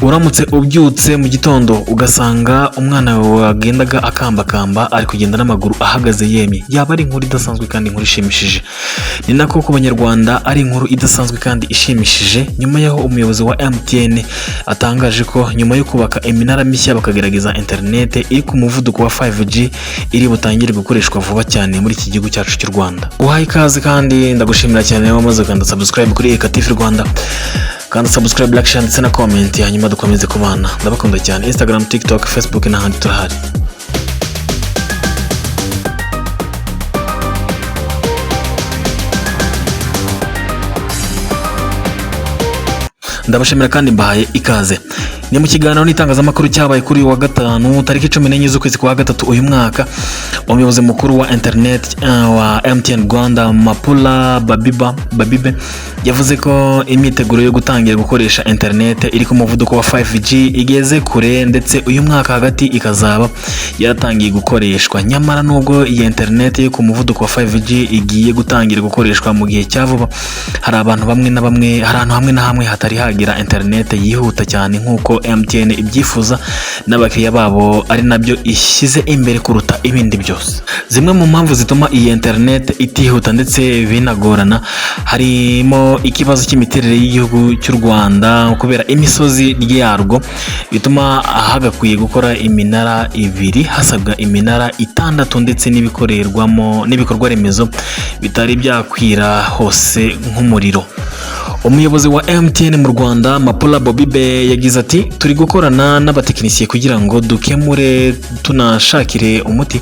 Uramutse ubyutse mu gitondo ugasanga umwana wawe wagendaga akambakamba ari kugenda n'amaguru ahagaze yemye, yaba ari inkuru idasanzwe kandi inkuru ishimishije. Ni nako ku banyarwanda ari inkuru idasanzwe kandi ishimishije, nyuma y'aho umuyobozi wa MTN atangaje ko nyuma yo kubaka iminara mishya bakagerageza interinete iri ku muvuduko wa 5G iri butangire gukoreshwa vuba cyane muri iki gihugu cyacu cy'u Rwanda. Uhaye ikaze kandi ndagushimira cyane wamaze kanda subscribe kuri EK TV Rwanda. Kanda subscribe, like, share ndetse na comment, hanyuma dukomeze kubana. Ndabakunda cyane. Instagram, TikTok, Facebook n'ahandi turahari. Ndabashimira kandi mbahaye ikaze. Ni mu kiganiro n'itangazamakuru cyabaye kuri wa gatanu tariki 14 z'ukwezi kwa gatatu uyu mwaka, umuyobozi mukuru wa internet wa MTN Rwanda Mapula Babibe yavuze ko imyiteguro yo gutangira gukoresha internet iri ku muvuduko wa 5G igeze kure, ndetse uyu mwaka hagati ikazaba yaratangiye gukoreshwa. Nyamara nubwo iyi internet yo ku muvuduko wa 5G igiye gutangira gukoreshwa mu gihe cya vuba, hari abantu hamwe na hamwe hatari hagira internet yihuta cyane nk'uko MTN ibyifuza n'abakiriya babo, ari nabyo ishyize imbere kuruta ibindi byose. Zimwe mu mpamvu zituma iyi internet itihuta ndetse binagorana harimo ikibazo cy'imiterere y'igihugu cy'u Rwanda kubera imisozi yarwo, bituma hagakwiye gukora iminara 2, hasabwa iminara 6 ndetse n'ibikorwa remezo bitari byakwira hose nk'umuriro. Umuyobozi wa MTN mu Rwanda Mapula Babibe yagize ati, turi gukorana n'abatekinisiye kugira ngo dukemure tunashakire umuti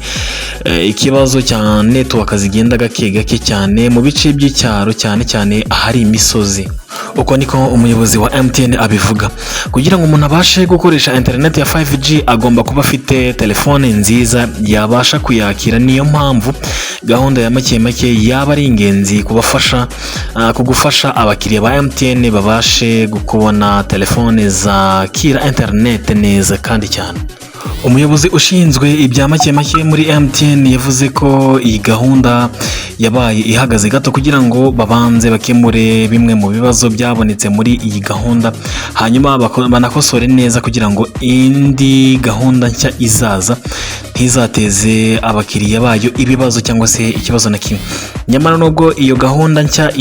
ikibazo cya network zigenda gake cyane mu bice by'icyaro, cyane ahari imisozi. Uko niko umuyobozi wa MTN abivuga. Kugira ngo umuntu abashe gukoresha internet ya 5G agomba kuba afite telefone nziza yabasha kuyakira. Niyo mpamvu gahunda ya make yaba ari ingenzi kugufasha abakiriya ba MTN babashe kubona telefone zakira internet neza kandi cyane. Umuyobozi ushinzwe ibya make muri MTN yavuze ko iyi gahunda yabaye ihagaze gato kugira ngo babanze bakemure bimwe mu bibazo byabonetse muri iyi gahunda, hanyuma banakosore neza kugira ngo indi gahunda nshya izaza ntizateze abakiriya bayo ibibazo cyangwa se ikibazo na kimwe. Nyamara nubwo iyo gahunda nshya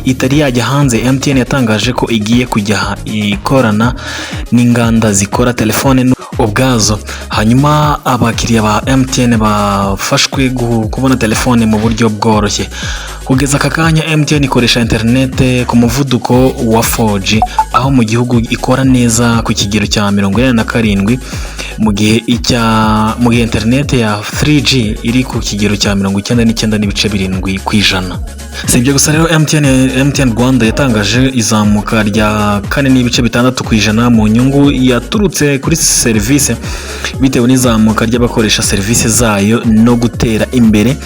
itari yajya hanze, MTN yatangaje ko igiye kujya ikorana n'inganda zikora telefone ubwazo, hanyuma abakiriya ba MTN bafashwe kubona telefone mu buryo bworoshye. Kugeza aka kanya MTN ikoresha internet ku muvuduko wa 4G, aho mu gihugu ikora neza ku kigero cya 47, mu gihe internet ya 3G iri ku kigero cya 99.7%. Si ibyo gusa rero, MTN Rwanda yatangaje izamuka rya 4.6% mu nyungu yaturutse kuri serivisi bitewe n'izamuka ry'abakoresha serivisi zayo no gutera imbere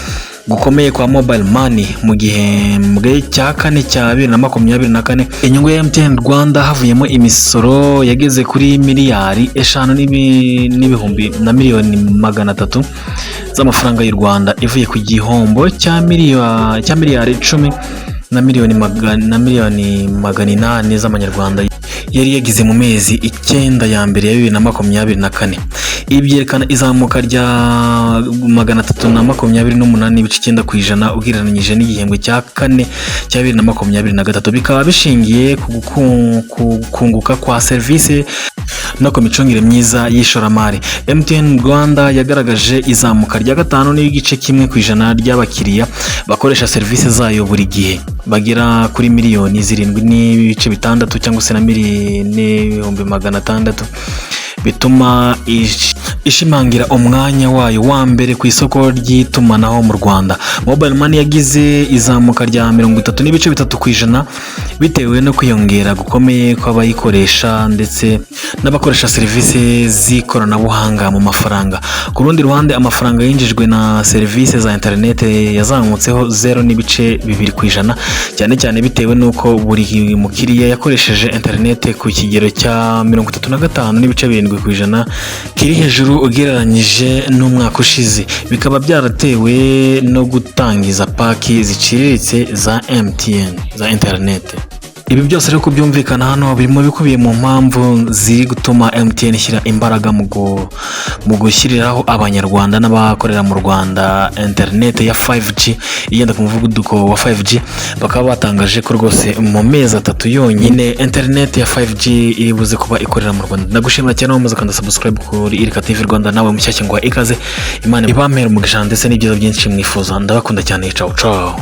gukomeye kwa mobile money mu gihembwe cya 4 cya 2024. Inyungu ya MTN Rwanda havuyemo imisoro yageze kuri miliyari 5.3 z'amafaranga y'u Rwanda, ivuye ku gihombo cya miliyari 10 na miliyoni 800 z'amanyarwanda yari yagize mu mezi 9 ya mbere ya 2024. Ibi byerekana izamuka rya 328.9% ugereranyije n'igihembwe cya 4 cya 2023. Bikaba bishingiye ku kunguka kwa serivisi no ku micungire myiza y'ishoramari. MTN Rwanda yagaragaje izamuka rya 5.1% ry'abakiriya bakoresha serivisi zayo buri gihe, bagera kuri miliyoni 7.6 cyangwa se na miliyoni 600,000, bituma ishimangira umwanya wayo wa mbere ku isoko ry'itumanaho mu Rwanda. Mobile money yagize izamuka rya 33% bitewe no kwiyongera gukomeye kw'abayikoresha ndetse n'abakoresha serivisi z'ikoranabuhanga mu mafaranga. Ku rundi ruhande, amafaranga yinjijwe na serivisi za internet yazamutseho 0.2%, cyane bitewe n'uko buri mukiriya yakoresheje internet ku kigero cya 35.7% kiri hejuru ugereranyije n'umwaka ushize. Bikaba byaratewe no gutangiza paki ziciriritse za MTN za internet. Ibi byose rero kubyumvikana hano birimo bikubiye mu mpamvu ziri gutuma MTN ishyira imbaraga mu gushyiriraho abanyarwanda n'abakorera mu Rwanda internet ya 5G igenda ku muvuduko wa 5G. Bakaba batangaje ko rwose mu mezi 3 yonyine internet ya 5G iri buze kuba ikorera mu Rwanda. Ndagushimira cyane wamaze kanda subscribe kuri Irika TV Rwanda, nawe mushyashya ngo ikaze, Imana ibamere umugisha ndetse n'ibyiza byinshi mwifuza. Ndabakunda cyane, ciao ciao.